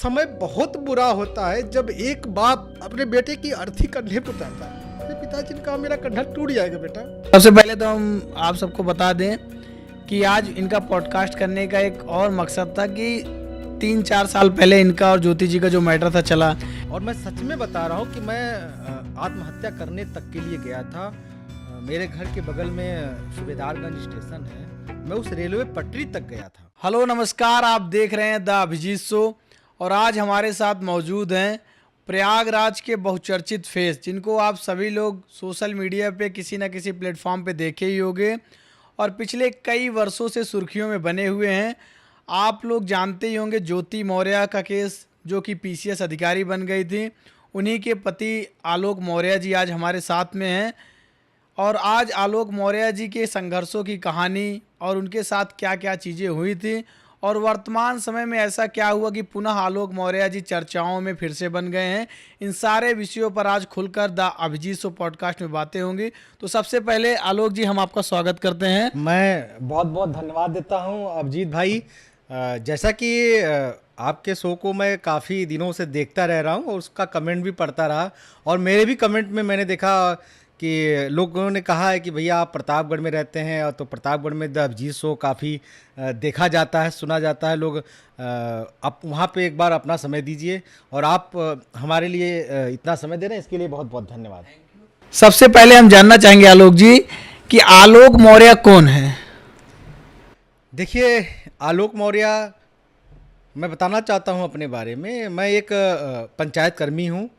समय बहुत बुरा होता है जब एक बाप अपने बेटे की अर्थी कंधे पर उतारता है। मेरे पिताजी ने कहा मेरा कंधा टूट जाएगा बेटा। सबसे पहले तो हम आप सबको बता दें कि आज इनका पॉडकास्ट करने का एक और मकसद था कि 3-4 साल पहले इनका और ज्योति जी का जो मैटर था चला, और मैं सच में बता रहा हूँ कि मैं आत्महत्या करने तक के लिए गया था। मेरे घर के बगल में सूबेदारगंज स्टेशन है, मैं उस रेलवे पटरी तक गया था। हेलो नमस्कार, आप देख रहे हैं द अभिजीत शो और आज हमारे साथ मौजूद हैं प्रयागराज के बहुचर्चित फेस, जिनको आप सभी लोग सोशल मीडिया पे किसी न किसी प्लेटफॉर्म पे देखे ही होंगे और पिछले कई वर्षों से सुर्खियों में बने हुए हैं। आप लोग जानते ही होंगे ज्योति मौर्य का केस, जो कि पीसीएस अधिकारी बन गई थी। उन्हीं के पति आलोक मौर्य जी आज हमारे साथ में हैं और आज आलोक मौर्य जी के संघर्षों की कहानी और उनके साथ क्या क्या चीज़ें हुई थी और वर्तमान समय में ऐसा क्या हुआ कि पुनः आलोक मौर्य जी चर्चाओं में फिर से बन गए हैं, इन सारे विषयों पर आज खुलकर द अभिजीत शो पॉडकास्ट में बातें होंगी। तो सबसे पहले आलोक जी, हम आपका स्वागत करते हैं। मैं बहुत बहुत धन्यवाद देता हूँ अभिजीत भाई। जैसा कि आपके शो को मैं काफ़ी दिनों से देखता रह रहा हूँ और उसका कमेंट भी पढ़ता रहा, और मेरे भी कमेंट में मैंने देखा कि लोगों ने कहा है कि भैया आप प्रतापगढ़ में रहते हैं और तो प्रतापगढ़ में द अभिजीत शो काफ़ी देखा जाता है, सुना जाता है। लोग आप वहाँ पे एक बार अपना समय दीजिए और आप हमारे लिए इतना समय दे रहे हैं, इसके लिए बहुत बहुत धन्यवाद। सबसे पहले हम जानना चाहेंगे आलोक जी कि आलोक मौर्य कौन है। देखिए, आलोक मौर्य, मैं बताना चाहता हूँ अपने बारे में। मैं एक पंचायत कर्मी हूँ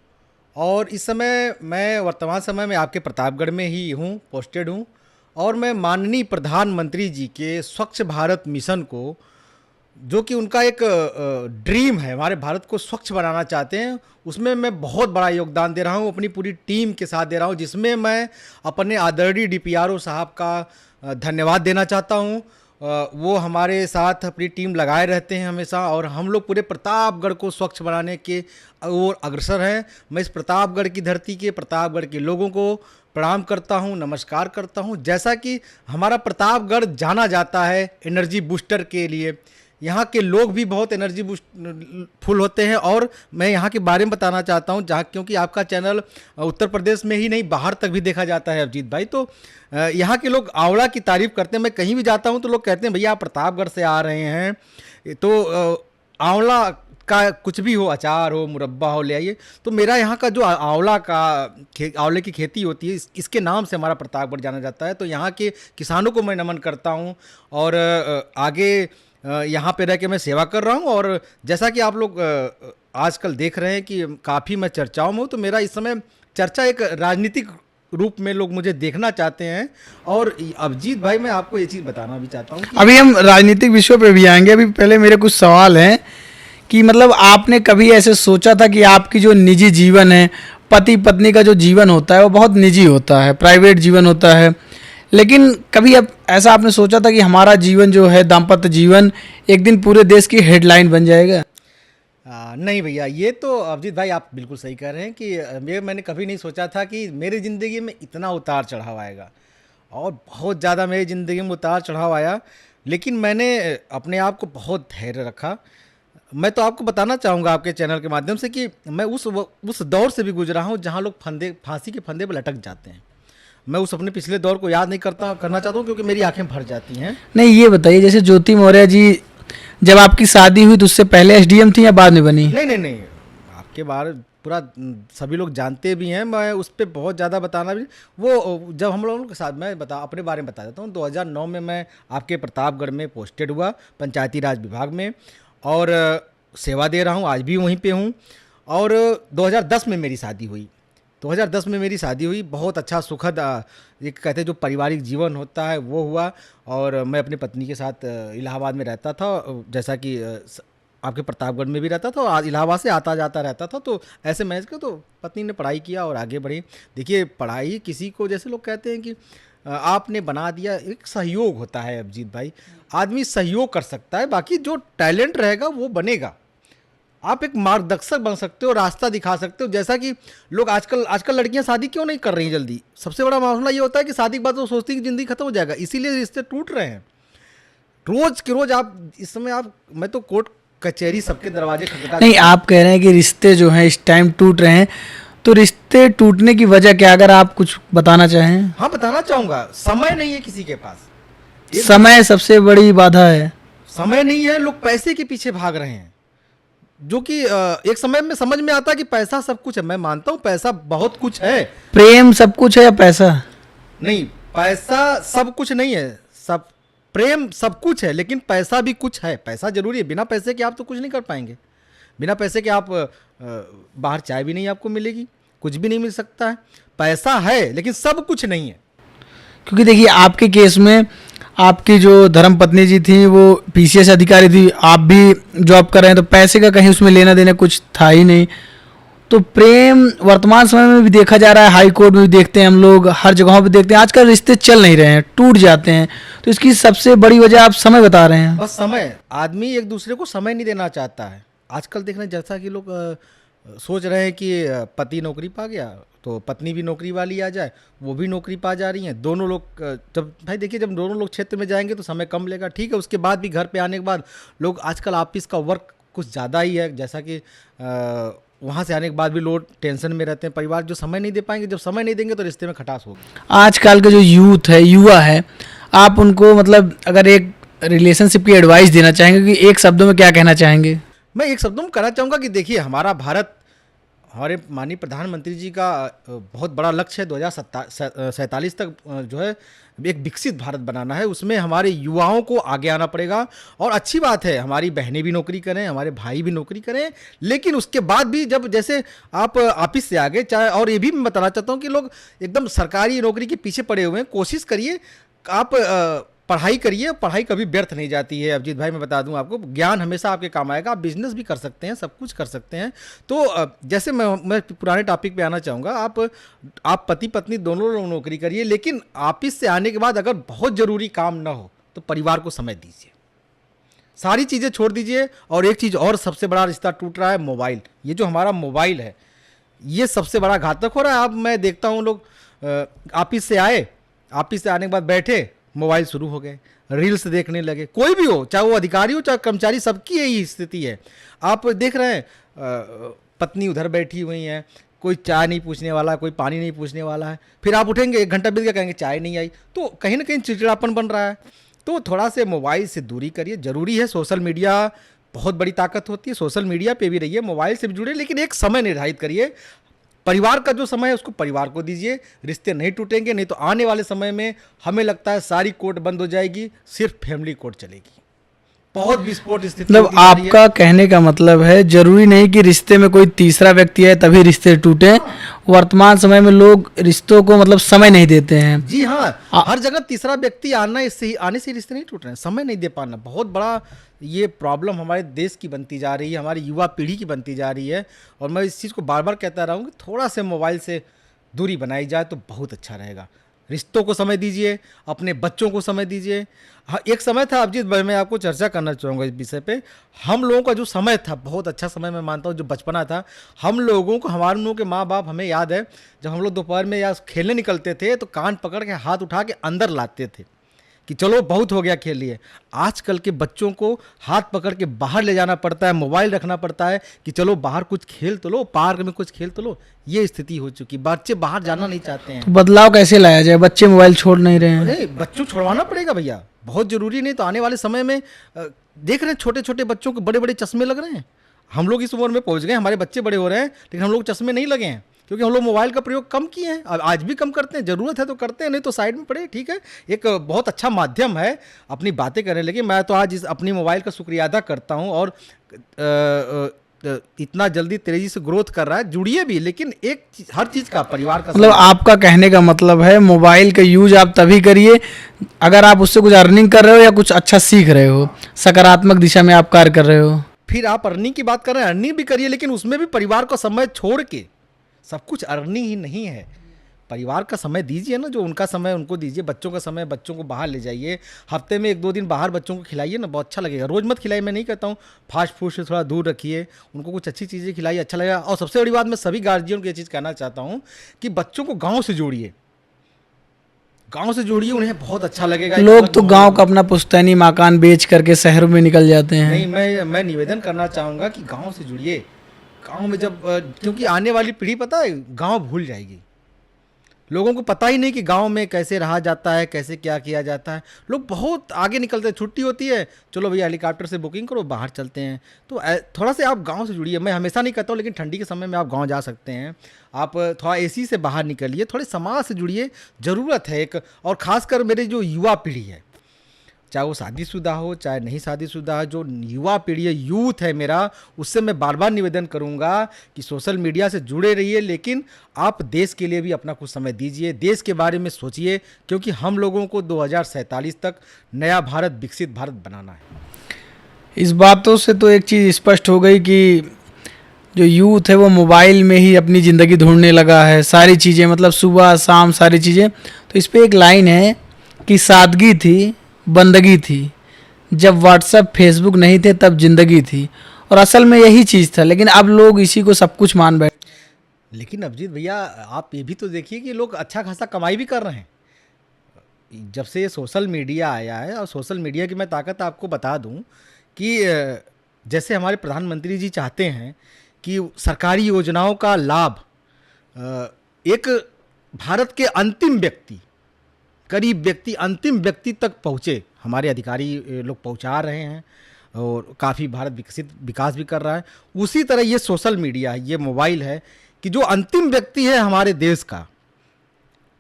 और इस समय मैं वर्तमान समय में आपके प्रतापगढ़ में ही हूँ, पोस्टेड हूँ, और मैं माननीय प्रधानमंत्री जी के स्वच्छ भारत मिशन को, जो कि उनका एक ड्रीम है, हमारे भारत को स्वच्छ बनाना चाहते हैं, उसमें मैं बहुत बड़ा योगदान दे रहा हूँ, अपनी पूरी टीम के साथ दे रहा हूँ, जिसमें मैं अपने आदरणीय डीपीआरओ साहब का धन्यवाद देना चाहता हूँ। वो हमारे साथ अपनी टीम लगाए रहते हैं हमेशा और हम लोग पूरे प्रतापगढ़ को स्वच्छ बनाने के ओर अग्रसर हैं। मैं इस प्रतापगढ़ की धरती के, प्रतापगढ़ के लोगों को प्रणाम करता हूं, नमस्कार करता हूं। जैसा कि हमारा प्रतापगढ़ जाना जाता है एनर्जी बूस्टर के लिए, यहाँ के लोग भी बहुत एनर्जी फुल होते हैं, और मैं यहाँ के बारे में बताना चाहता हूँ, जहाँ क्योंकि आपका चैनल उत्तर प्रदेश में ही नहीं बाहर तक भी देखा जाता है अभिजीत भाई, तो यहाँ के लोग आंवला की तारीफ़ करते हैं। मैं कहीं भी जाता हूँ तो लोग कहते हैं भैया आप प्रतापगढ़ से आ रहे हैं तो आंवला का कुछ भी हो, अचार हो, मुरब्बा हो, ले आइए। तो मेरा यहाँ का जो आंवले की खेती होती है, इसके नाम से हमारा प्रतापगढ़ जाना जाता है। तो यहाँ के किसानों को मैं नमन करता हूँ और आगे यहाँ पे रह के मैं सेवा कर रहा हूँ। और जैसा कि आप लोग आजकल देख रहे हैं कि काफ़ी मैं चर्चाओं में हूँ, तो मेरा इस समय चर्चा एक राजनीतिक रूप में लोग मुझे देखना चाहते हैं। और अभिजीत भाई, मैं आपको ये चीज़ बताना भी चाहता हूँ कि अभी हम राजनीतिक विषयों पे भी आएंगे। अभी पहले मेरे कुछ सवाल हैं कि मतलब आपने कभी ऐसे सोचा था कि आपकी जो निजी जीवन है, पति पत्नी का जो जीवन होता है वो बहुत निजी होता है, प्राइवेट जीवन होता है, लेकिन कभी अब ऐसा आपने सोचा था कि हमारा जीवन जो है, दाम्पत्य जीवन, एक दिन पूरे देश की हेडलाइन बन जाएगा? नहीं भैया, ये तो अभिजीत भाई आप बिल्कुल सही कह रहे हैं कि मैंने कभी नहीं सोचा था कि मेरी ज़िंदगी में इतना उतार चढ़ाव आएगा, और बहुत ज़्यादा मेरी ज़िंदगी में उतार चढ़ाव आया, लेकिन मैंने अपने आप को बहुत धैर्य रखा। मैं तो आपको बताना चाहूँगा आपके चैनल के माध्यम से कि मैं उस दौर से भी गुजरा हूँ जहाँ लोग फांसी के फंदे पर लटक जाते हैं। मैं उस अपने पिछले दौर को याद नहीं करना चाहता हूँ, क्योंकि मेरी आंखें भर जाती हैं। नहीं, ये बताइए, जैसे ज्योति मौर्य जी, जब आपकी शादी हुई तो उससे पहले एसडीएम थी या बाद में बनी? नहीं, आपके बारे पूरा सभी लोग जानते भी हैं, मैं उस पर बहुत ज़्यादा बताना भी। वो जब हम लोगों के साथ, मैं अपने बारे में बता देता हूँ। 2009 में मैं आपके प्रतापगढ़ में पोस्टेड हुआ पंचायती राज विभाग में, और सेवा दे रहा हूँ, आज भी वहीं पे हूँ। और 2010 में मेरी शादी हुई। 2010 में मेरी शादी हुई, बहुत अच्छा सुखद, एक कहते हैं जो पारिवारिक जीवन होता है वो हुआ। और मैं अपनी पत्नी के साथ इलाहाबाद में रहता था, जैसा कि आपके प्रतापगढ़ में भी रहता था, और इलाहाबाद से आता जाता रहता था। तो ऐसे मैनेज कर, तो पत्नी ने पढ़ाई किया और आगे बढ़ी। देखिए, पढ़ाई किसी को, जैसे लोग कहते हैं कि आपने बना दिया, एक सहयोग होता है अभिजीत भाई, आदमी सहयोग कर सकता है, बाकी जो टैलेंट रहेगा वो बनेगा। आप एक मार्गदर्शक बन सकते हो, रास्ता दिखा सकते हो। जैसा कि लोग आजकल लड़कियां शादी क्यों नहीं कर रही जल्दी? सबसे बड़ा मामला ये होता है कि शादी के बाद वो सोचती है कि ज़िंदगी खत्म हो जाएगा, इसीलिए रिश्ते टूट रहे हैं। रोज़ के रोज़ आप इस समय मैं तो कोर्ट कचहरी सबके दरवाजे खटखटा। नहीं, आप कह रहे हैं कि रिश्ते जो हैं इस टाइम टूट रहे हैं, तो रिश्ते टूटने की वजह क्या, अगर आप कुछ बताना चाहें? हाँ, बताना चाहूंगा, समय नहीं है किसी के पास। समय सबसे बड़ी बाधा है। समय नहीं है, लोग पैसे के पीछे भाग रहे हैं, जो कि एक समय में समझ में आता है कि पैसा सब कुछ है। मैं मानता हूँ पैसा बहुत कुछ है। प्रेम सब कुछ है या पैसा? नहीं, पैसा सब कुछ नहीं है, सब प्रेम सब कुछ है, लेकिन पैसा भी कुछ है। पैसा जरूरी है, बिना पैसे के आप तो कुछ नहीं कर पाएंगे। बिना पैसे के आप बाहर चाय भी नहीं आपको मिलेगी, कुछ भी नहीं मिल सकता है। पैसा है लेकिन सब कुछ नहीं है। क्योंकि देखिए, आपके केस में आपकी जो धर्म पत्नी जी थी वो पीसीएस अधिकारी थी, आप भी जॉब कर रहे हैं, तो पैसे का कहीं उसमें लेना देना कुछ था ही नहीं। तो प्रेम वर्तमान समय में भी देखा जा रहा है, हाई कोर्ट में भी देखते हैं हम लोग, हर जगहों पे देखते हैं, आजकल रिश्ते चल नहीं रहे हैं, टूट जाते हैं। तो इसकी सबसे बड़ी वजह आप समय बता रहे हैं। बस समय, आदमी एक दूसरे को समय नहीं देना चाहता है। आजकल देख रहे हैं जैसा कि लोग सोच रहे हैं कि पति नौकरी पा गया तो पत्नी भी नौकरी वाली आ जाए, वो भी नौकरी पा जा रही हैं। दोनों लोग जब भाई देखिए, जब दोनों लोग क्षेत्र में जाएंगे तो समय कम लेगा, ठीक है। उसके बाद भी घर पे आने के बाद लोग आजकल ऑफिस का वर्क कुछ ज़्यादा ही है, जैसा कि वहाँ से आने के बाद भी लोग टेंशन में रहते हैं। परिवार जो समय नहीं दे पाएंगे, जब समय नहीं देंगे तो रिश्ते में खटास होगी। आजकल का जो यूथ है, युवा है, आप उनको मतलब अगर एक रिलेशनशिप की एडवाइस देना चाहेंगे कि एक शब्दों में क्या कहना चाहेंगे? मैं एक शब्दों में कहना चाहूँगा कि देखिए, हमारा भारत, हमारे माननीय प्रधानमंत्री जी का बहुत बड़ा लक्ष्य है 2047 तक जो है एक विकसित भारत बनाना है। उसमें हमारे युवाओं को आगे आना पड़ेगा। और अच्छी बात है, हमारी बहनें भी नौकरी करें, हमारे भाई भी नौकरी करें, लेकिन उसके बाद भी जब जैसे आप ऑफिस से आगे चाहे, और ये भी मैं बताना चाहता हूँ कि लोग एकदम सरकारी नौकरी के पीछे पड़े हुए हैं। कोशिश करिए, आप पढ़ाई करिए, पढ़ाई कभी व्यर्थ नहीं जाती है। अभिजीत भाई, मैं बता दूं आपको, ज्ञान हमेशा आपके काम आएगा। आप बिजनेस भी कर सकते हैं, सब कुछ कर सकते हैं। तो जैसे मैं पुराने टॉपिक पे आना चाहूँगा, आप पति पत्नी दोनों लोग नौकरी करिए, लेकिन ऑफिस से आने के बाद अगर बहुत ज़रूरी काम ना हो तो परिवार को समय दीजिए, सारी चीज़ें छोड़ दीजिए। और एक चीज़ और, सबसे बड़ा रिश्ता टूट रहा है, मोबाइल। ये जो हमारा मोबाइल है, ये सबसे बड़ा घातक हो रहा है। अब मैं देखता हूँ लोग ऑफिस से आए, ऑफिस से आने के बाद बैठे, मोबाइल शुरू हो गए, रील्स देखने लगे। कोई भी हो, चाहे वो अधिकारी हो चाहे कर्मचारी, सबकी यही स्थिति है। आप देख रहे हैं पत्नी उधर बैठी हुई हैं, कोई चाय नहीं पूछने वाला, कोई पानी नहीं पूछने वाला है। फिर आप उठेंगे, 1 घंटा बीत गया, कहेंगे चाय नहीं आई। तो कहीं ना कहीं चिड़चिड़ापन बन रहा है। तो थोड़ा से मोबाइल से दूरी करिए, ज़रूरी है। सोशल मीडिया बहुत बड़ी ताकत होती है, सोशल मीडिया पे भी रहिए, मोबाइल से भी जुड़े, लेकिन एक समय निर्धारित करिए। परिवार का जो समय है उसको परिवार को दीजिए, रिश्ते नहीं टूटेंगे। नहीं तो आने वाले समय में हमें लगता है सारी कोर्ट बंद हो जाएगी, सिर्फ फैमिली कोर्ट चलेगी। बहुत विस्फोट स्थिति मतलब होती जा रही है। आपका कहने का मतलब है, जरूरी नहीं कि रिश्ते में कोई तीसरा व्यक्ति है तभी रिश्ते टूटे। वर्तमान समय में लोग रिश्तों को मतलब समय नहीं देते हैं। जी हाँ, हर जगह तीसरा व्यक्ति आने से रिश्ते नहीं टूट रहे हैं, समय नहीं दे पाना बहुत बड़ा ये प्रॉब्लम हमारे देश की बनती जा रही है, हमारी युवा पीढ़ी की बनती जा रही है। और मैं इस चीज़ को बार बार कहता रहूँगा, थोड़ा से मोबाइल से दूरी बनाई जाए तो बहुत अच्छा रहेगा। रिश्तों को समय दीजिए, अपने बच्चों को समय दीजिए। हाँ, एक समय था अभिजीत भाई, मैं आपको चर्चा करना चाहूँगा इस विषय पे। हम लोगों का जो समय था, बहुत अच्छा समय मैं मानता हूँ, जो बचपना था, हम लोगों को, हमारे लोगों के माँ बाप, हमें याद है जब हम लोग दोपहर में या खेलने निकलते थे तो कान पकड़ के हाथ उठा के अंदर लाते थे कि चलो बहुत हो गया खेल लिए। आजकल के बच्चों को हाथ पकड़ के बाहर ले जाना पड़ता है, मोबाइल रखना पड़ता है कि चलो बाहर कुछ खेल तो लो, पार्क में कुछ खेल तो लो। ये स्थिति हो चुकी, बच्चे बाहर जाना नहीं चाहते हैं। तो बदलाव कैसे लाया जाए? बच्चे मोबाइल छोड़ नहीं रहे हैं। अरे बच्चों छुड़वाना पड़ेगा भैया, बहुत जरूरी। नहीं तो आने वाले समय में देख रहे हैं छोटे छोटे बच्चों को बड़े बड़े चश्मे लग रहे हैं। हम लोग इस उम्र में पहुंच गए, हमारे बच्चे बड़े हो रहे हैं, लेकिन हम लोग चश्मे नहीं लगे हैं, क्योंकि हम लोग मोबाइल का प्रयोग कम किए हैं। अब आज भी कम करते हैं, ज़रूरत है तो करते हैं, नहीं तो साइड में पड़े, ठीक है। एक बहुत अच्छा माध्यम है अपनी बातें करने लगे। मैं तो आज इस अपनी मोबाइल का शुक्रिया अदा करता हूँ। और इतना जल्दी तेजी से ग्रोथ कर रहा है, जुड़िए भी, लेकिन हर चीज़ का परिवार का मतलब आपका कहने का मतलब है मोबाइल का यूज आप तभी करिए अगर आप उससे कुछ अर्निंग कर रहे हो या कुछ अच्छा सीख रहे हो, सकारात्मक दिशा में आप कार्य कर रहे हो। फिर आप अर्निंग की बात कर रहे हैं, अर्निंग भी करिए, लेकिन उसमें भी परिवार का समय छोड़ के। सब कुछ अर्निंग ही नहीं है, परिवार का समय दीजिए ना, जो उनका समय उनको दीजिए, बच्चों का समय, बच्चों को बाहर ले जाइए। हफ्ते में 1-2 दिन बाहर बच्चों को खिलाइए ना, बहुत अच्छा लगेगा। रोज़ मत खिलाइए, मैं नहीं कहता हूँ, फास्ट फूड से थोड़ा दूर रखिए, उनको कुछ अच्छी चीज़ें खिलाइए, अच्छा लगेगा। और सबसे बड़ी बात, मैं सभी गार्जियन को ये चीज़ कहना चाहता हूँ कि बच्चों को गाँव से जोड़िए। गांव से जुड़िए, उन्हें बहुत अच्छा लगेगा। लोग तो गांव का अपना पुश्तैनी मकान बेच करके शहरों में निकल जाते हैं। नहीं, मैं निवेदन करना चाहूँगा कि गांव से जुड़िए। गांव में जब क्योंकि आने वाली पीढ़ी पता है गांव भूल जाएगी। लोगों को पता ही नहीं कि गांव में कैसे रहा जाता है, कैसे क्या किया जाता है। लोग बहुत आगे निकलते हैं, छुट्टी होती है, चलो भैया हेलीकॉप्टर से बुकिंग करो, बाहर चलते हैं। तो थोड़ा से आप गांव से जुड़िए। मैं हमेशा नहीं कहता हूँ, लेकिन ठंडी के समय में आप गांव जा सकते हैं। आप थोड़ा एसी से बाहर निकलिए, थोड़े समाज से जुड़िए, ज़रूरत है एक। और ख़ासकर मेरी जो युवा पीढ़ी है, चाहे वो शादीशुदा हो चाहे नहीं शादीशुदा, जो युवा पीढ़ी है, यूथ है मेरा, उससे मैं बार बार निवेदन करूंगा कि सोशल मीडिया से जुड़े रहिए, लेकिन आप देश के लिए भी अपना कुछ समय दीजिए, देश के बारे में सोचिए, क्योंकि हम लोगों को 2047 तक नया भारत, विकसित भारत बनाना है। इस बातों से तो एक चीज़ स्पष्ट हो गई कि जो यूथ है वो मोबाइल में ही अपनी ज़िंदगी ढूंढने लगा है, सारी चीज़ें मतलब सुबह शाम सारी चीज़ें। तो इस पे एक लाइन है कि सादगी थी, बंदगी थी, जब व्हाट्सएप फेसबुक नहीं थे तब जिंदगी थी। और असल में यही चीज़ था, लेकिन अब लोग इसी को सब कुछ मान बैठे। लेकिन अभिजीत भैया, आप ये भी तो देखिए कि लोग अच्छा खासा कमाई भी कर रहे हैं जब से ये सोशल मीडिया आया है। और सोशल मीडिया की मैं ताकत आपको बता दूं कि जैसे हमारे प्रधानमंत्री जी चाहते हैं कि सरकारी योजनाओं का लाभ एक भारत के अंतिम व्यक्ति, गरीब व्यक्ति, अंतिम व्यक्ति तक पहुँचे। हमारे अधिकारी लोग पहुँचा रहे हैं और काफ़ी भारत विकास भी कर रहा है। उसी तरह ये सोशल मीडिया है, ये मोबाइल है कि जो अंतिम व्यक्ति है हमारे देश का,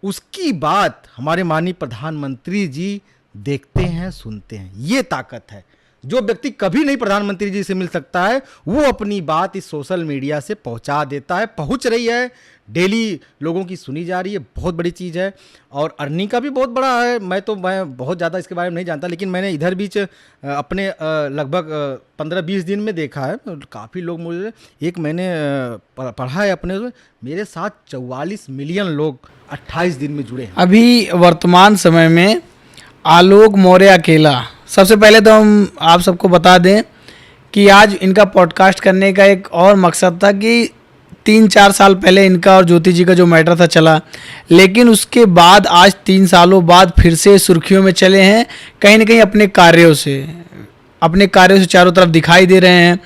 उसकी बात हमारे माननीय प्रधानमंत्री जी देखते हैं, सुनते हैं। ये ताकत है। जो व्यक्ति कभी नहीं प्रधानमंत्री जी से मिल सकता है, वो अपनी बात इस सोशल मीडिया से पहुंचा देता है, पहुंच रही है, डेली लोगों की सुनी जा रही है। बहुत बड़ी चीज़ है और अर्निंग का भी बहुत बड़ा है। मैं बहुत ज़्यादा इसके बारे में नहीं जानता, लेकिन मैंने इधर बीच अपने लगभग 15-20 दिन में देखा है, काफ़ी लोग मुझे, एक मैंने पढ़ा है अपने, मेरे साथ 44 मिलियन लोग 28 दिन में जुड़े हैं। अभी वर्तमान समय में आलोक मौर्य अकेला, सबसे पहले तो हम आप सबको बता दें कि आज इनका पॉडकास्ट करने का एक और मकसद था कि 3-4 साल पहले इनका और ज्योति जी का जो मैटर था चला, लेकिन उसके बाद आज 3 सालों बाद फिर से सुर्खियों में चले हैं, कहीं ना कहीं अपने कार्यों से चारों तरफ दिखाई दे रहे हैं।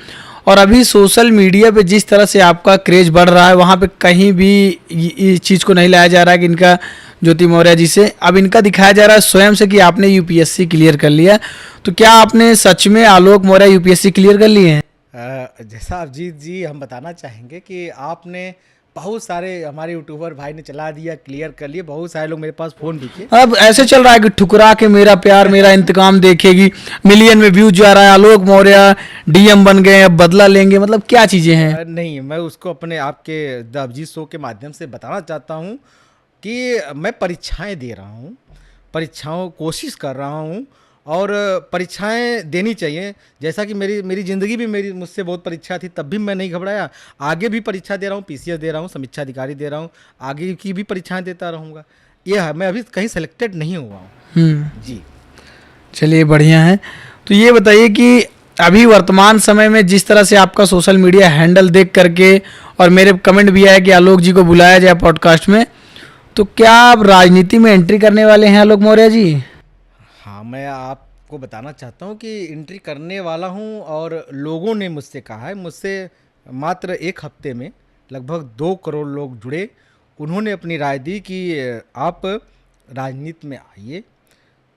और अभी सोशल मीडिया पे जिस तरह से आपका क्रेज बढ़ रहा है, वहाँ पे कहीं भी इस चीज़ को नहीं लाया जा रहा है कि इनका ज्योति मौर्य जी से, अब इनका दिखाया जा रहा है स्वयं से कि आपने यूपीएससी क्लियर कर लिया। तो क्या आपने सच में आलोक मौर्य यूपीएससी क्लियर कर लिए हैं? जैसा अभिजीत जी हम बताना चाहेंगे कि आपने बहुत सारे हमारे यूट्यूबर भाई ने चला दिया, क्लियर कर लिए, बहुत सारे लोग मेरे पास फ़ोन भी किए। अब ऐसे चल रहा है कि ठुकरा के मेरा प्यार मेरा इंतकाम देखेगी, मिलियन में व्यूज जा रहा है, आलोक मौर्य डीएम बन गए, अब बदला लेंगे, मतलब क्या चीज़ें हैं? नहीं, मैं उसको अपने आपके द अभिजीत शो के माध्यम से बताना चाहता हूँ कि मैं परीक्षाएं दे रहा हूँ, परीक्षाओं कोशिश कर रहा हूँ और परीक्षाएं देनी चाहिए। जैसा कि मेरी ज़िंदगी भी मुझसे बहुत परीक्षा थी, तब भी मैं नहीं घबराया। आगे भी परीक्षा दे रहा हूँ, पीसीएस दे रहा हूँ, समीक्षा अधिकारी दे रहा हूँ, आगे की भी परीक्षाएं देता रहूँगा। ये है, मैं अभी कहीं सेलेक्टेड नहीं हुआ हूँ। जी, चलिए बढ़िया है। तो ये बताइए कि अभी वर्तमान समय में जिस तरह से आपका सोशल मीडिया हैंडल देख करके, और मेरे कमेंट भी आया कि आलोक जी को बुलाया जाए पॉडकास्ट में, तो क्या आप राजनीति में एंट्री करने वाले हैं आलोक मौर्य जी? हाँ, मैं आपको बताना चाहता हूँ कि एंट्री करने वाला हूँ और लोगों ने मुझसे कहा है, मुझसे मात्र 1 हफ्ते में लगभग 2 करोड़ लोग जुड़े। उन्होंने अपनी राय दी कि आप राजनीति में आइए।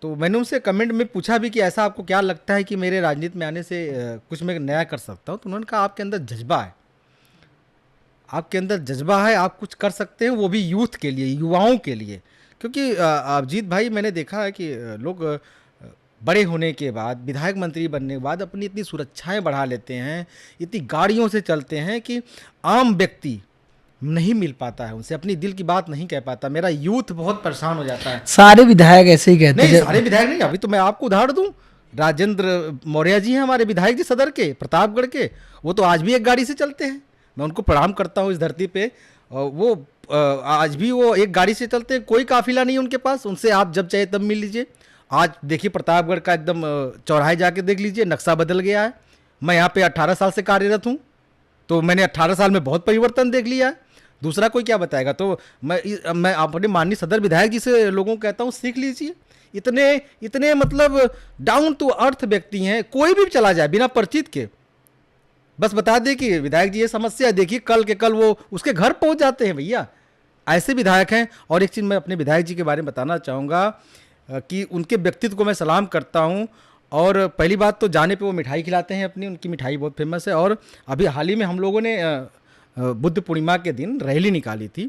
तो मैंने उनसे कमेंट में पूछा भी कि ऐसा आपको क्या लगता है कि मेरे राजनीति में आने से कुछ मैं नया कर सकता हूँ? तो उन्होंने कहा आपके अंदर जज्बा है, आपके अंदर जज्बा है, आप कुछ कर सकते हैं, वो भी यूथ के लिए, युवाओं के लिए। क्योंकि अभिजीत भाई, मैंने देखा है कि लोग बड़े होने के बाद, विधायक मंत्री बनने के बाद अपनी इतनी सुरक्षाएं बढ़ा लेते हैं, इतनी गाड़ियों से चलते हैं कि आम व्यक्ति नहीं मिल पाता है उनसे, अपनी दिल की बात नहीं कह पाता। मेरा यूथ बहुत परेशान हो जाता है। सारे विधायक ऐसे ही कहते नहीं, हैं। सारे विधायक नहीं, अभी तो मैं आपको उदाहरण दूं, राजेंद्र मौर्य जी हैं हमारे विधायक जी सदर के, प्रतापगढ़ के, वो तो आज भी एक गाड़ी से चलते हैं। मैं उनको प्रणाम करता हूँ इस धरती पे। वो आज भी वो एक गाड़ी से चलते हैं, कोई काफिला नहीं है उनके पास, उनसे आप जब चाहे तब मिल लीजिए। आज देखिए प्रतापगढ़ का एकदम चौराहे जाके देख लीजिए, नक्शा बदल गया है। मैं यहाँ पे 18 साल से कार्यरत हूँ, तो मैंने 18 साल में बहुत परिवर्तन देख लिया है। दूसरा कोई क्या बताएगा? तो मैं अपने माननीय सदर विधायक जी से लोगों को कहता हूँ, सीख लीजिए। इतने इतने मतलब डाउन टू अर्थ व्यक्ति हैं, कोई भी चला जाए बिना परिचित के, बस बता दे कि विधायक जी ये समस्या है, देखिए कल के कल वो उसके घर पहुंच जाते हैं भैया। ऐसे विधायक हैं। और एक चीज़ मैं अपने विधायक जी के बारे में बताना चाहूँगा कि उनके व्यक्तित्व को मैं सलाम करता हूँ। और पहली बात तो जाने पे वो मिठाई खिलाते हैं अपनी, उनकी मिठाई बहुत फेमस है। और अभी हाल ही में हम लोगों ने बुद्ध पूर्णिमा के दिन रैली निकाली थी,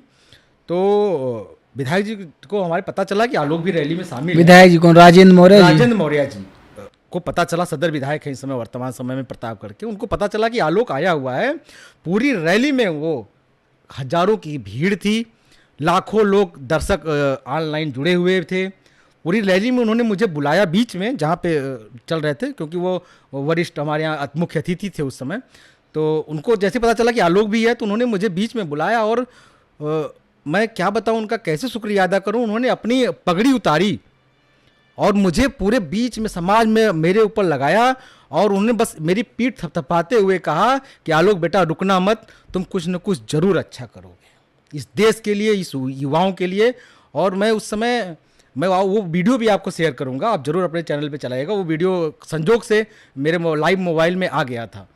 तो विधायक जी को हमारे पता चला कि आलोक भी रैली में शामिल है। विधायक जी कौन? राजेंद्र मौर्य जी? राजेंद्र मौर्य जी को पता चला, सदर विधायक है इस समय, वर्तमान समय में प्रतापगढ़ के, उनको पता चला कि आलोक आया हुआ है। पूरी रैली में वो हजारों की भीड़ थी, लाखों लोग दर्शक ऑनलाइन जुड़े हुए थे। पूरी रैली में उन्होंने मुझे बुलाया बीच में, जहाँ पे चल रहे थे, क्योंकि वो वरिष्ठ हमारे यहाँ मुख्य अतिथि थे उस समय। तो उनको जैसे पता चला कि आलोक भी है, तो उन्होंने मुझे बीच में बुलाया। और मैं क्या बताऊं उनका कैसे शुक्रिया अदा करूं। उन्होंने अपनी पगड़ी उतारी और मुझे पूरे बीच में समाज में मेरे ऊपर लगाया, और उन्होंने बस मेरी पीठ थपथपाते हुए कहा कि आलोक बेटा रुकना मत, तुम कुछ न कुछ जरूर अच्छा करोगे इस देश के लिए, इस युवाओं के लिए। और मैं उस समय वो वीडियो भी आपको शेयर करूंगा, आप जरूर अपने चैनल पे चलाइएगा। वो वीडियो संजोग से मेरे लाइव मोबाइल में आ गया था।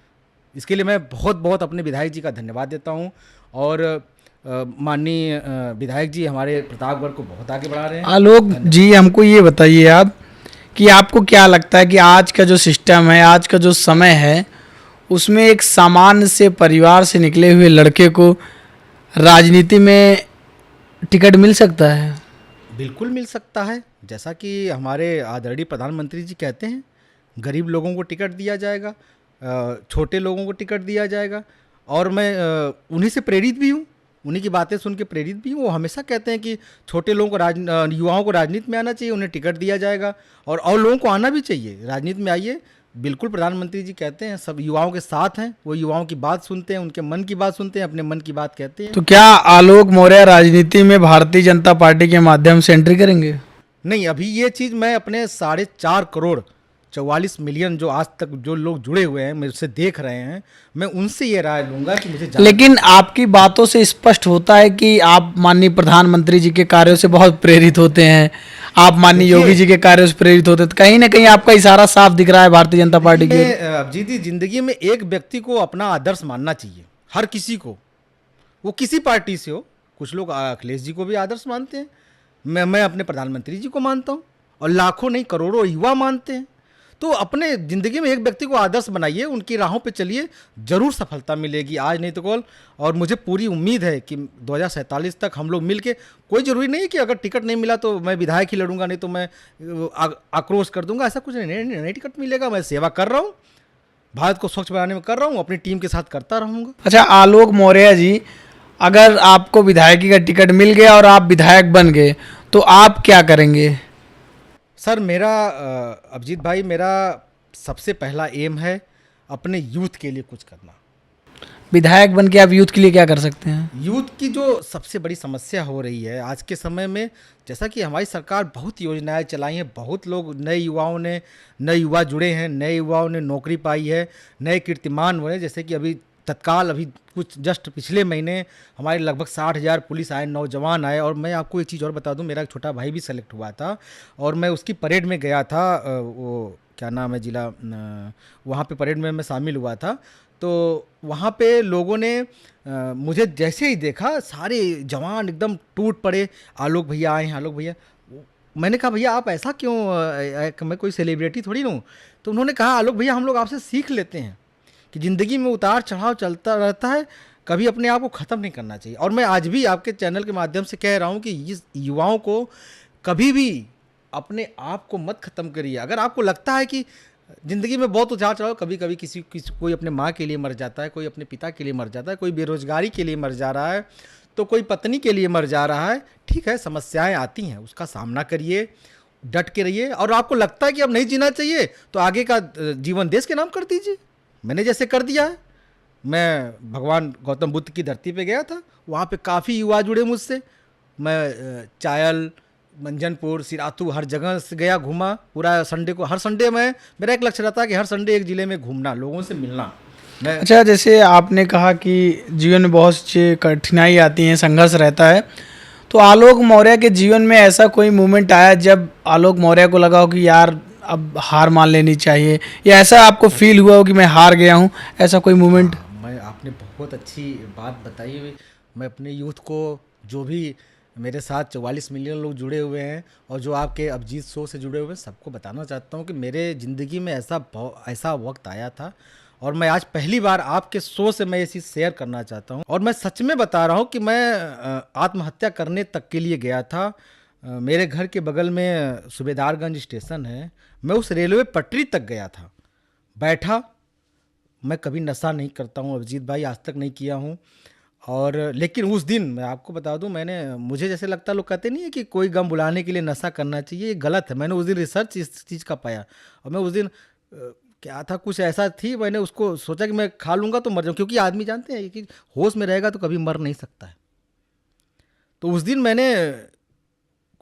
इसके लिए मैं बहुत बहुत अपने विधायक जी का धन्यवाद देता हूँ। और माननीय विधायक जी हमारे प्रतापगढ़ को बहुत आगे बढ़ा रहे हैं। आलोक जी, हमको ये बताइए आप कि आपको क्या लगता है कि आज का जो सिस्टम है, आज का जो समय है, उसमें एक सामान्य से परिवार से निकले हुए लड़के को राजनीति में टिकट मिल सकता है? बिल्कुल मिल सकता है। जैसा कि हमारे आदरणीय प्रधानमंत्री जी कहते हैं, गरीब लोगों को टिकट दिया जाएगा, छोटे लोगों को टिकट दिया जाएगा। और मैं उन्हीं से प्रेरित भी हूँ, उन्हीं की बातें सुन के प्रेरित भी हूँ। वो हमेशा कहते हैं कि छोटे लोगों को युवाओं को राजनीति में आना चाहिए, उन्हें टिकट दिया जाएगा। और लोगों को आना भी चाहिए, राजनीति में आइए। बिल्कुल प्रधानमंत्री जी कहते हैं सब युवाओं के साथ हैं, वो युवाओं की बात सुनते हैं, उनके मन की बात सुनते हैं, अपने मन की बात कहते हैं। तो क्या आलोक मौर्य राजनीति में भारतीय जनता पार्टी के माध्यम से एंट्री करेंगे? नहीं, अभी ये चीज़ मैं अपने 4.5 करोड़ 44 मिलियन जो आज तक जो लोग जुड़े हुए हैं, मुझसे देख रहे हैं, मैं उनसे ये राय लूंगा कि मुझे लेकिन आपकी बातों से स्पष्ट होता है कि आप माननीय प्रधानमंत्री जी के कार्यों से बहुत प्रेरित होते हैं, आप माननीय योगी जी के कार्यों से प्रेरित होते हैं। तो कहीं ना कहीं आपका इशारा साफ दिख रहा है भारतीय जनता पार्टी के। अभिजीत जी, जिंदगी में एक व्यक्ति को अपना आदर्श मानना चाहिए, हर किसी को, वो किसी पार्टी से हो। कुछ लोग अखिलेश जी को भी आदर्श मानते हैं, मैं अपने प्रधानमंत्री जी को मानता हूँ, और लाखों नहीं करोड़ों युवा मानते हैं। तो अपने ज़िंदगी में एक व्यक्ति को आदर्श बनाइए, उनकी राहों पे चलिए, ज़रूर सफलता मिलेगी, आज नहीं तो कल। और मुझे पूरी उम्मीद है कि 2047 तक हम लोग मिलके, कोई ज़रूरी नहीं है कि अगर टिकट नहीं मिला तो मैं विधायक ही लड़ूंगा, नहीं तो मैं आक्रोश कर दूंगा, ऐसा कुछ नहीं टिकट मिलेगा। मैं सेवा कर रहा हूँ, भारत को स्वच्छ बनाने में कर रहा हूँ, अपनी टीम के साथ करता रहूँगा। अच्छा आलोक मौर्य जी, अगर आपको विधायकी का टिकट मिल गया और आप विधायक बन गए तो आप क्या करेंगे? सर मेरा अभिजीत भाई, मेरा सबसे पहला एम है अपने यूथ के लिए कुछ करना। विधायक बन के आप यूथ के लिए क्या कर सकते हैं? यूथ की जो सबसे बड़ी समस्या हो रही है आज के समय में, जैसा कि हमारी सरकार बहुत योजनाएं चलाई हैं, बहुत लोग नए युवा जुड़े हैं, नए युवाओं ने नौकरी पाई है, नए कीर्तिमान हुए। जैसे कि अभी कुछ जस्ट पिछले महीने हमारे लगभग 60,000 पुलिस आए, नौजवान आए। और मैं आपको एक चीज़ और बता दूं, मेरा एक छोटा भाई भी सेलेक्ट हुआ था, और मैं उसकी परेड में गया था। वो क्या नाम है जिला, वहाँ पे परेड में मैं शामिल हुआ था। तो वहाँ पे लोगों ने मुझे जैसे ही देखा, सारे जवान एकदम टूट पड़े, आलोक भैया आए हैं, आलोक भैया। मैंने कहा भैया आप ऐसा क्यों, मैं कोई सेलिब्रिटी थोड़ी ना हूँ। तो उन्होंने कहा आलोक भैया हम लोग आपसे सीख लेते हैं कि ज़िंदगी में उतार चढ़ाव चलता रहता है, कभी अपने आप को ख़त्म नहीं करना चाहिए। और मैं आज भी आपके चैनल के माध्यम से कह रहा हूँ कि इस युवाओं को कभी भी अपने आप को मत ख़त्म करिए। अगर आपको लगता है कि ज़िंदगी में बहुत उतार चढ़ाव, कभी कभी कोई अपने माँ के लिए मर जाता है, कोई अपने पिता के लिए मर जाता है, कोई बेरोजगारी के लिए मर जा रहा है, तो कोई पत्नी के लिए मर जा रहा है। ठीक है, समस्याएँ आती हैं, उसका सामना करिए, डट के रहिए। और आपको लगता है कि अब नहीं जीना चाहिए तो आगे का जीवन देश के नाम कर दीजिए, मैंने जैसे कर दिया है। मैं भगवान गौतम बुद्ध की धरती पे गया था, वहाँ पे काफ़ी युवा जुड़े मुझसे। मैं चायल, मंजनपुर, सिराथू, हर जगह से गया, घूमा पूरा संडे को। हर संडे मेरा एक लक्ष्य रहता है कि हर संडे एक ज़िले में घूमना, लोगों से मिलना। मैं अच्छा, जैसे आपने कहा कि जीवन में बहुत सी कठिनाई आती हैं, संघर्ष रहता है, तो आलोक मौर्य के जीवन में ऐसा कोई मोमेंट आया जब आलोक मौर्य को लगा हो कि यार अब हार मान लेनी चाहिए, या ऐसा आपको फील हुआ हो कि मैं हार गया हूँ, ऐसा कोई मोमेंट? हाँ, मैं आपने बहुत अच्छी बात बताई हुई। मैं अपने यूथ को, जो भी मेरे साथ 44 मिलियन लोग जुड़े हुए हैं और जो आपके अभिजीत शो से जुड़े हुए हैं, सबको बताना चाहता हूँ कि मेरे ज़िंदगी में ऐसा वक्त आया था और मैं आज पहली बार आपके शो से मैं ये चीज़ शेयर करना चाहता हूँ। और मैं सच में बता रहा हूँ कि मैं आत्महत्या करने तक के लिए गया था। मेरे घर के बगल में सूबेदारगंज स्टेशन है, मैं उस रेलवे पटरी तक गया था, बैठा। मैं कभी नशा नहीं करता हूँ अभिजीत भाई, आज तक नहीं किया हूँ। और लेकिन उस दिन मैं आपको बता दूं, मैंने, मुझे जैसे लगता, लोग कहते नहीं है कि कोई गम बुलाने के लिए नशा करना चाहिए, ये गलत है। मैंने उस दिन रिसर्च इस चीज़ का पाया और मैं उस दिन क्या था, कुछ ऐसा थी, मैंने उसको सोचा कि मैं खा लूँगा तो मर जाऊँ, क्योंकि आदमी जानते हैं कि होश में रहेगा तो कभी मर नहीं सकता है। तो उस दिन मैंने,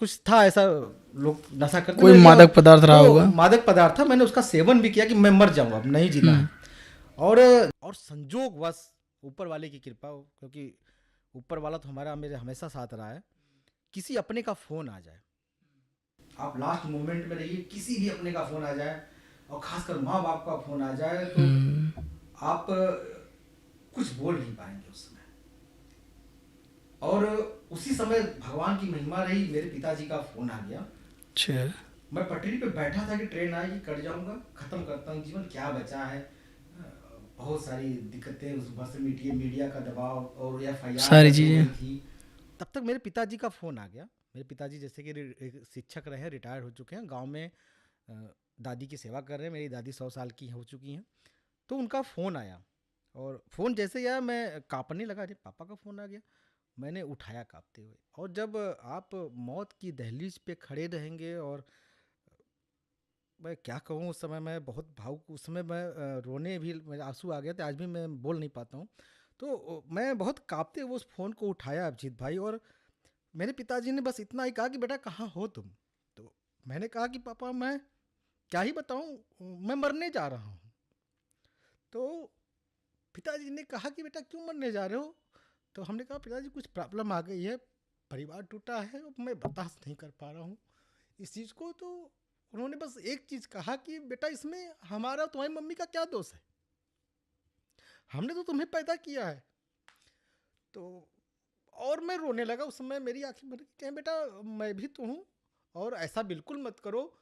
कुछ था ऐसा, लोग नशा करते कोई मैंने लिया, मादक पदार्थ रहा तो होगा। मादक पदार्थ था, मैंने उसका सेवन भी किया कि मैं मर जाऊंगा, अब नहीं जीना है। और संजोगवश, ऊपर वाले की कृपा हो, क्योंकि ऊपर वाला तो हमारा मेरे हमेशा साथ रहा है, किसी अपने का फ़ोन आ जाए, आप लास्ट मोमेंट में रहिए, किसी भी अपने का फ़ोन आ जाए और खासकर माँ बाप का फ़ोन आ जाए, तो आप कुछ बोल नहीं पाएंगे उस समय। और उसी समय भगवान की महिमा रही, मेरे पिताजी का फ़ोन आ गया। अच्छा। मैं पटरी पे बैठा था कि ट्रेन आएगी, कट जाऊंगा, ख़त्म करता हूँ जीवन, क्या बचा है। बहुत सारी दिक्कतें उस बस में, मीडिया का दबाव और एफआईआर सारी दर्ज हो चीज़ें। गई थी। तब तक मेरे पिताजी का फ़ोन आ गया। मेरे पिताजी जैसे कि एक शिक्षक रहे हैं, रिटायर हो चुके हैं, गांव में दादी की सेवा कर रहे हैं, मेरी दादी 100 साल की हो चुकी हैं। तो उनका फ़ोन आया और फ़ोन जैसे ही आया मैं कांपने लगा, अरे पापा का फ़ोन आ गया। मैंने उठाया कांपते हुए, और जब आप मौत की दहलीज पे खड़े रहेंगे, और मैं क्या कहूँ, उस समय मैं बहुत भावुक, उस समय मैं रोने भी, मेरे आंसू आ गए थे, आज भी मैं बोल नहीं पाता हूँ। तो मैं बहुत कांपते हुए उस फ़ोन को उठाया अभिजीत भाई, और मेरे पिताजी ने बस इतना ही कहा कि बेटा कहाँ हो तुम। तो मैंने कहा कि पापा मैं क्या ही बताऊँ, मैं मरने जा रहा हूँ। तो पिताजी ने कहा कि बेटा क्यों मरने जा रहे हो। तो हमने कहा पिताजी कुछ प्रॉब्लम आ गई है, परिवार टूटा है, अब मैं बर्दाश्त नहीं कर पा रहा हूँ इस चीज़ को। तो उन्होंने बस एक चीज़ कहा कि बेटा इसमें हमारा तुम्हारी मम्मी का क्या दोष है, हमने तो तुम्हें पैदा किया है। तो और मैं रोने लगा, उस समय मेरी आंखें भर गई, कहें बेटा मैं भी तो हूँ, और ऐसा बिल्कुल मत करो।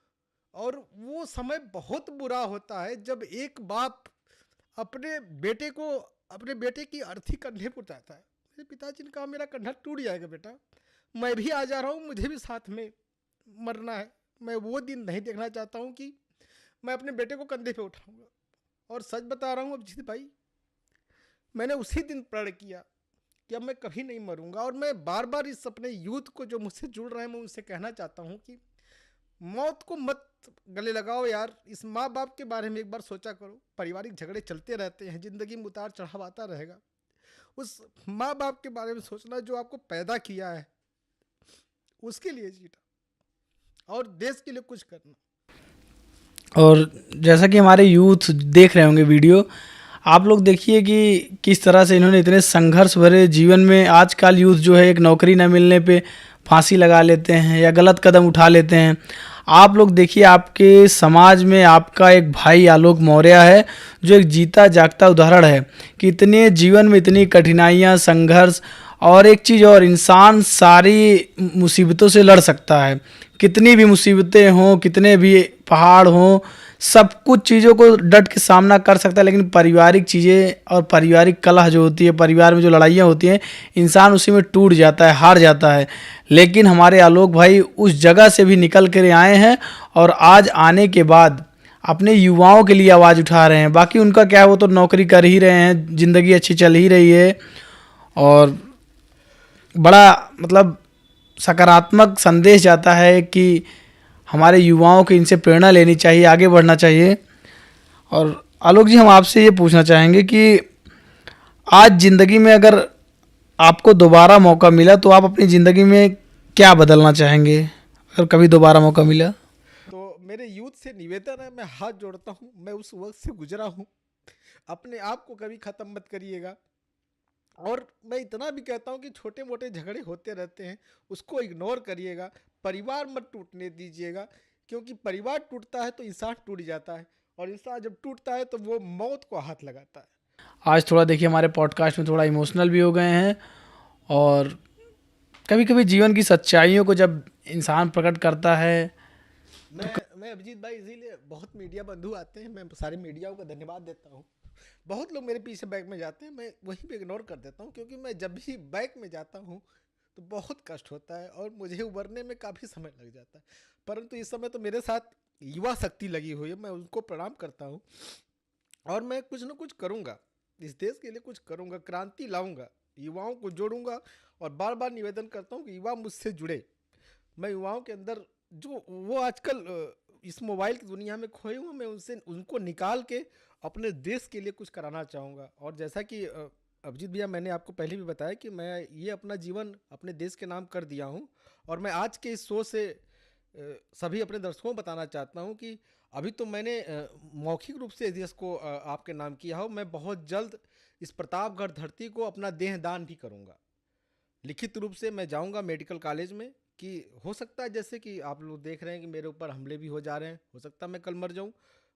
और वो समय बहुत बुरा होता है जब एक बाप अपने बेटे को, अपने बेटे की अर्थी कंधे पर उठाता है। मेरे पिताजी ने कहा मेरा कंधा टूट जाएगा बेटा, मैं भी आ जा रहा हूँ, मुझे भी साथ में मरना है। मैं वो दिन नहीं देखना चाहता हूँ कि मैं अपने बेटे को कंधे पे उठाऊंगा। और सच बता रहा हूँ अभिजीत भाई, मैंने उसी दिन प्रण किया कि अब मैं कभी नहीं मरूंगा। और मैं बार बार इस अपने यूथ को जो मुझसे जुड़ रहे हैं, मैं उनसे कहना चाहता हूँ कि मौत को मत गले लगाओ यार, इस माँ बाप के बारे में एक बार सोचा करो। पारिवारिक झगड़े चलते रहते हैं, ज़िंदगी में उतार चढ़ाव आता रहेगा। उस माँ बाप के बारे में सोचना जो आपको पैदा किया है, उसके लिए जीना और देश के लिए कुछ करना। और जैसा कि हमारे यूथ देख रहे होंगे वीडियो, आप लोग देखिए कि किस तरह से इन्होंने इतने संघर्ष भरे जीवन में, आजकल यूथ जो है एक नौकरी न मिलने पे फांसी लगा लेते हैं या गलत कदम उठा लेते हैं। आप लोग देखिए, आपके समाज में आपका एक भाई आलोक मौर्य है जो एक जीता जागता उदाहरण है कि इतने जीवन में इतनी कठिनाइयाँ, संघर्ष, और एक चीज़ और, इंसान सारी मुसीबतों से लड़ सकता है। कितनी भी मुसीबतें हों, कितने भी पहाड़ हों, सब कुछ चीज़ों को डट के सामना कर सकता है। लेकिन पारिवारिक चीज़ें और पारिवारिक कलह जो होती है, परिवार में जो लड़ाइयाँ होती हैं, इंसान उसी में टूट जाता है, हार जाता है। लेकिन हमारे आलोक भाई उस जगह से भी निकल कर आए हैं और आज आने के बाद अपने युवाओं के लिए आवाज़ उठा रहे हैं। बाकी उनका क्या है, वो तो नौकरी कर ही रहे हैं, ज़िंदगी अच्छी चल ही रही है, और बड़ा मतलब सकारात्मक संदेश जाता है कि हमारे युवाओं को इनसे प्रेरणा लेनी चाहिए, आगे बढ़ना चाहिए। और आलोक जी, हम आपसे ये पूछना चाहेंगे कि आज ज़िंदगी में अगर आपको दोबारा मौका मिला तो आप अपनी ज़िंदगी में क्या बदलना चाहेंगे, अगर कभी दोबारा मौका मिला? तो मेरे यूथ से निवेदन है, मैं हाथ जोड़ता हूँ, मैं उस वक्त से गुजरा हूँ। अपने आप को कभी ख़त्म मत करिएगा। और मैं इतना भी कहता हूँ कि छोटे मोटे झगड़े होते रहते हैं, उसको इग्नोर करिएगा, परिवार मत टूटने दीजिएगा, क्योंकि परिवार टूटता है तो इंसान टूट जाता है, और इंसान जब टूटता है तो वो मौत को हाथ लगाता है। आज थोड़ा देखिए हमारे पॉडकास्ट में थोड़ा इमोशनल भी हो गए हैं, और कभी कभी जीवन की सच्चाइयों को जब इंसान प्रकट करता है। मैं अभिजीत भाई, इसीलिए बहुत मीडिया बंधु आते हैं, मैं सारे मीडियाओं का धन्यवाद देता हूँ। बहुत लोग मेरे पीछे बैक में जाते हैं, मैं वहीं पे इग्नोर कर देता हूँ, क्योंकि मैं जब भी बैक में जाता हूँ तो बहुत कष्ट होता है और मुझे उभरने में काफ़ी समय लग जाता है। परंतु इस समय तो मेरे साथ युवा शक्ति लगी हुई है, मैं उनको प्रणाम करता हूँ, और मैं कुछ ना कुछ करूँगा, इस देश के लिए कुछ करूँगा, क्रांति लाऊंगा, युवाओं को जोड़ूंगा। और बार बार निवेदन करता हूँ कि युवा मुझसे जुड़े। मैं युवाओं के अंदर जो वो आजकल इस मोबाइल की दुनिया में खोए हुए, मैं उनसे उनको निकाल के अपने देश के लिए कुछ कराना चाहूँगा। और जैसा कि अभिजीत भैया, मैंने आपको पहले भी बताया कि मैं ये अपना जीवन अपने देश के नाम कर दिया हूँ, और मैं आज के इस शो से सभी अपने दर्शकों को बताना चाहता हूँ कि अभी तो मैंने मौखिक रूप से देश को आपके नाम किया हो, मैं बहुत जल्द इस प्रतापगढ़ धरती को अपना देह दान भी करूँगा। लिखित रूप से मैं जाऊंगा मेडिकल कॉलेज में, कि हो सकता है जैसे कि आप लोग देख रहे हैं कि मेरे ऊपर हमले भी हो जा रहे हैं, हो सकता है मैं कल मर जाऊं,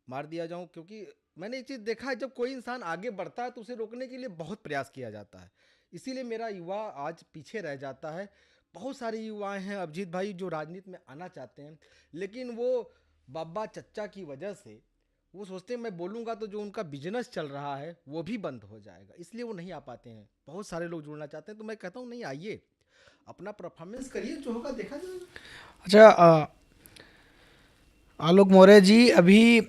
मार दिया जाऊं, क्योंकि मैंने एक चीज़ देखा है, जब कोई इंसान आगे बढ़ता है तो उसे रोकने के लिए बहुत प्रयास किया जाता है। इसीलिए मेरा युवा आज पीछे रह जाता है। बहुत सारे युवाएं हैं अभिजीत भाई जो राजनीति में आना चाहते हैं, लेकिन वो बाबा चच्चा की वजह से वो सोचते हैं मैं बोलूँगा तो जो उनका बिजनेस चल रहा है वो भी बंद हो जाएगा, इसलिए वो नहीं आ पाते हैं। बहुत सारे लोग जुड़ना चाहते हैं, तो मैं कहता हूँ नहीं, आइए, अपना परफॉर्मेंस करिए, जो होगा देखा जाएगा। अच्छा, आलोक मौर्य जी, अभी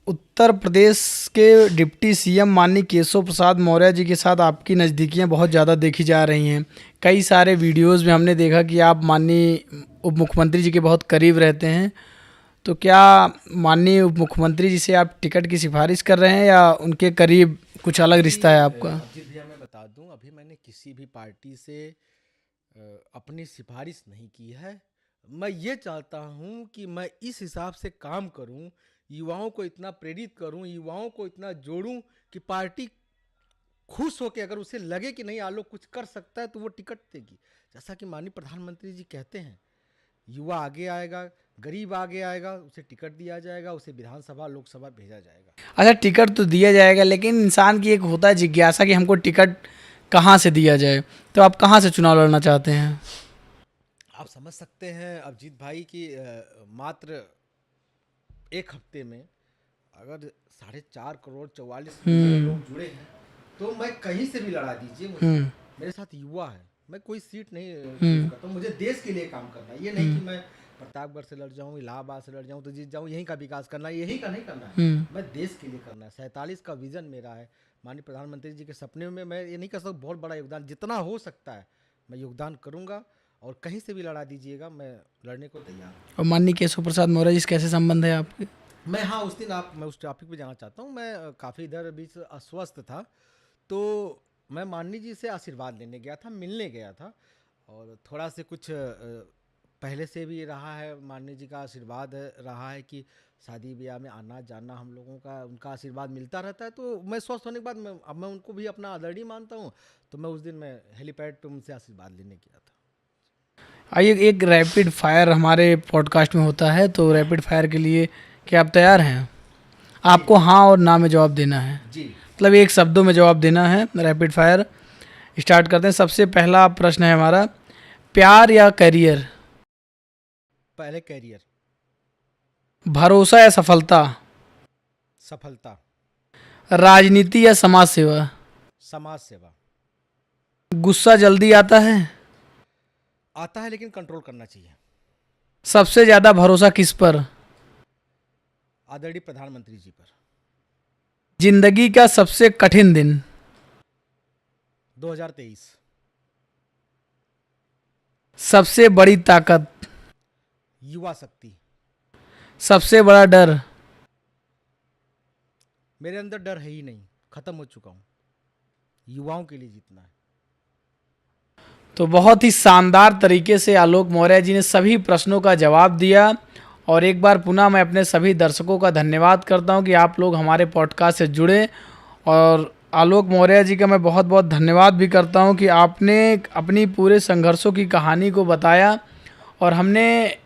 उत्तर प्रदेश के डिप्टी सीएम माननीय केशव प्रसाद मौर्य जी के साथ आपकी नज़दीकियां बहुत ज़्यादा देखी जा रही हैं। कई सारे वीडियोस में हमने देखा कि आप माननीय उप मुख्यमंत्री जी के बहुत करीब रहते हैं। तो क्या माननीय उप मुख्यमंत्री जी से आप टिकट की सिफारिश कर रहे हैं, या उनके करीब कुछ अलग रिश्ता है आपका? अभिजीत भैया, मैं बता दूं, अभी मैंने किसी भी पार्टी से अपनी सिफारिश नहीं की है। मैं ये चाहता हूं कि मैं इस हिसाब से काम करूं, युवाओं को इतना प्रेरित करूं, युवाओं को इतना जोड़ूं कि पार्टी खुश हो के, अगर उसे लगे कि नहीं आलोक कुछ कर सकता है, तो वो टिकट देगी। जैसा कि माननीय प्रधानमंत्री जी कहते हैं, युवा आगे आएगा, गरीब आगे आएगा, उसे टिकट दिया जाएगा, उसे विधानसभा लोकसभा भेजा जाएगा। अच्छा, टिकट तो दिया जाएगा, लेकिन इंसान की एक होता है जिज्ञासा कि हमको टिकट कहाँ से दिया जाए। तो आप कहाँ से चुनाव लड़ना चाहते हैं? आप समझ सकते हैं अभिजीत भाई कि मात्र एक हफ्ते में अगर 4.44 करोड़ लोग जुड़े हैं, तो मैं कहीं से भी लड़ा दीजिए मुझे, मेरे साथ युवा है, मैं कोई सीट नहीं चूज करता हूँ, मुझे देश के लिए काम करना है। ये नहीं कि मैं प्रतापगढ़ से लड़ जाऊँ, इलाहाबाद से लड़ जाऊँ तो जीत जाऊँ, यहीं का विकास करना है, यहीं का नहीं करना है, मैं देश के लिए करना है। 47 का विजन मेरा है, माननीय प्रधानमंत्री जी के सपने में मैं ये नहीं कर सकता बहुत बड़ा योगदान, जितना हो सकता है मैं योगदान करूँगा, और कहीं से भी लड़ा दीजिएगा, मैं लड़ने को तैयार हूँ। और माननीय केशव प्रसाद मौर्य जी से कैसे संबंध है आपके? मैं, हाँ, उस दिन मैं उस टॉपिक पे जाना चाहता हूँ। मैं काफ़ी इधर बीच अस्वस्थ था, तो मैं माननी जी से आशीर्वाद लेने गया था, मिलने गया था, और थोड़ा से कुछ पहले से भी रहा है, माननी जी का आशीर्वाद रहा है कि शादी ब्याह में आना जाना हम लोगों का, उनका आशीर्वाद मिलता रहता है। तो मैं स्वस्थ होने के बाद अब मैं उनको भी अपना आदरणीय मानता हूँ, तो मैं उस दिन मैं हेलीपैड पे उनसे आशीर्वाद लेने गया था। आइए, एक रैपिड फायर हमारे पॉडकास्ट में होता है, तो रैपिड फायर के लिए क्या आप तैयार हैं? आपको हाँ और ना में जवाब देना है जी, मतलब एक शब्दों में जवाब देना है। रैपिड फायर स्टार्ट करते हैं। सबसे पहला प्रश्न है हमारा, प्यार या करियर? पहले कैरियर। भरोसा या सफलता? सफलता। राजनीति या समाज सेवा? समाज सेवा। गुस्सा जल्दी आता है? आता है, लेकिन कंट्रोल करना चाहिए। सबसे ज़्यादा भरोसा किस पर? आदरणीय प्रधानमंत्री जी पर। जिंदगी का सबसे कठिन दिन? 2023। सबसे बड़ी ताकत? युवा शक्ति। सबसे बड़ा डर? मेरे अंदर डर है ही नहीं, खत्म हो चुका हूँ, युवाओं के लिए जीतना है। तो बहुत ही शानदार तरीके से आलोक मौर्य जी ने सभी प्रश्नों का जवाब दिया, और एक बार पुनः मैं अपने सभी दर्शकों का धन्यवाद करता हूं कि आप लोग हमारे पॉडकास्ट से जुड़े और आलोक मौर्य जी का मैं बहुत बहुत धन्यवाद भी करता हूं कि आपने अपनी पूरे संघर्षों की कहानी को बताया और हमने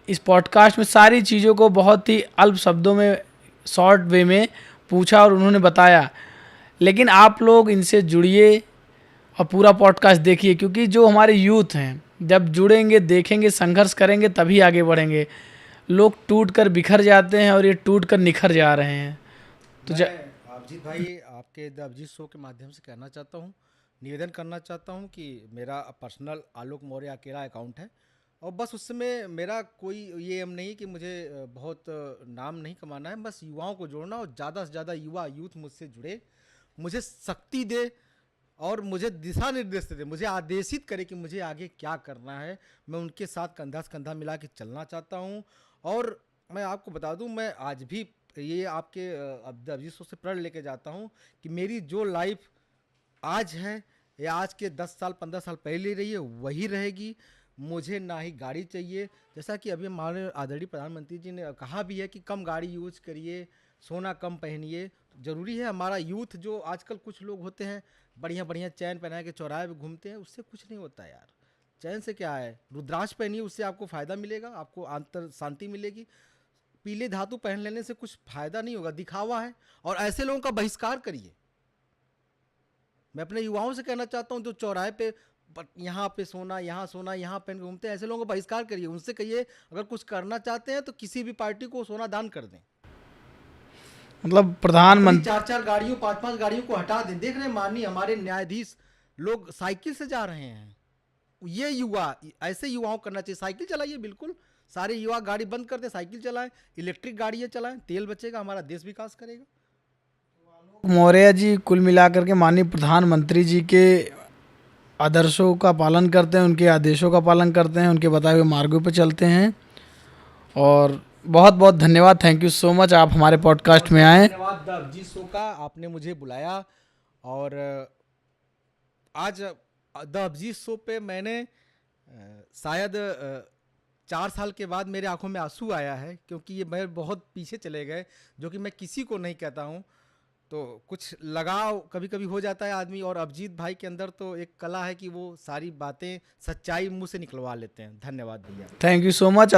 इस पॉडकास्ट में सारी चीज़ों को बहुत ही अल्प शब्दों में शॉर्ट वे में पूछा और उन्होंने बताया। लेकिन आप लोग इनसे जुड़िए और पूरा पॉडकास्ट देखिए, क्योंकि जो हमारे यूथ हैं जब जुड़ेंगे, देखेंगे, संघर्ष करेंगे तभी आगे बढ़ेंगे। लोग टूट कर बिखर जाते हैं और ये टूट कर निखर जा रहे हैं। तो मैं अभिजीत भाई आपके द अभिजीत शो के माध्यम से कहना चाहता हूँ, निवेदन करना चाहता हूँ कि मेरा पर्सनल आलोक मौर्य अकेला अकाउंट है और बस उसमें मेरा कोई ये एम नहीं कि मुझे बहुत नाम नहीं कमाना है, बस युवाओं को जोड़ना और ज़्यादा से ज़्यादा युवा यूथ मुझसे जुड़े, मुझे शक्ति दे और मुझे दिशा निर्देश दे, मुझे आदेशित करे कि मुझे आगे क्या करना है। मैं उनके साथ कंधा से कंधा मिला के चलना चाहता हूँ। और मैं आपको बता दूं, मैं आज भी ये आपके अभिजीत शो से प्रण लेके जाता हूँ कि मेरी जो लाइफ आज है या आज के 10 साल 15 साल पहले रही है वही रहेगी। मुझे ना ही गाड़ी चाहिए, जैसा कि अभी हमारे आदरणीय प्रधानमंत्री जी ने कहा भी है कि कम गाड़ी यूज करिए, सोना कम पहनिए। ज़रूरी है हमारा यूथ, जो आजकल कुछ लोग होते हैं बढ़िया बढ़िया चैन पहना के चौराहे पे घूमते हैं, उससे कुछ नहीं होता यार। चैन से क्या है, रुद्राक्ष पहनिए, उससे आपको फ़ायदा मिलेगा, आपको अंतर शांति मिलेगी। पीले धातु पहन लेने से कुछ फ़ायदा नहीं होगा, दिखावा है। और ऐसे लोगों का बहिष्कार करिए। मैं अपने युवाओं से कहना चाहता हूँ जो चौराहे पे यहाँ पे सोना, यहाँ सोना, यहाँ पहन के घूमते हैं, ऐसे लोगों का बहिष्कार करिए। उनसे कहिए अगर कुछ करना चाहते हैं तो किसी भी पार्टी को सोना दान कर दें। मतलब अपनी प्रधानमंत्री 4-4 गाड़ियों 5-5 गाड़ियों को हटा दें। देख रहे हैं माननीय हमारे न्यायाधीश लोग साइकिल से जा रहे हैं। ये युवा, ऐसे युवाओं को करना चाहिए। साइकिल चलाइए, बिल्कुल सारे युवा गाड़ी बंद कर दें, साइकिल चलाएं, इलेक्ट्रिक गाड़ियाँ चलाएं, तेल बचेगा, हमारा देश विकास करेगा। मौर्य जी कुल मिलाकर के माननीय प्रधानमंत्री जी के आदर्शों का पालन करते हैं, उनके आदेशों का पालन करते हैं, उनके बताए हुए मार्गों पर चलते हैं। और बहुत बहुत धन्यवाद, थैंक यू सो मच, आप हमारे पॉडकास्ट में आए। धन्यवाद द अभिजीत शो का, आपने मुझे बुलाया। और आज द अभिजीत शो पे मैंने शायद 4 साल के बाद मेरे आंखों में आंसू आया है, क्योंकि ये मैं बहुत पीछे चले गए, जो कि मैं किसी को नहीं कहता हूँ। तो कुछ लगाव कभी कभी हो जाता है आदमी, और अभिजीत भाई के अंदर तो एक कला है कि वो सारी बातें सच्चाई मुंह से निकलवा लेते हैं। धन्यवाद भैया। Thank you so much.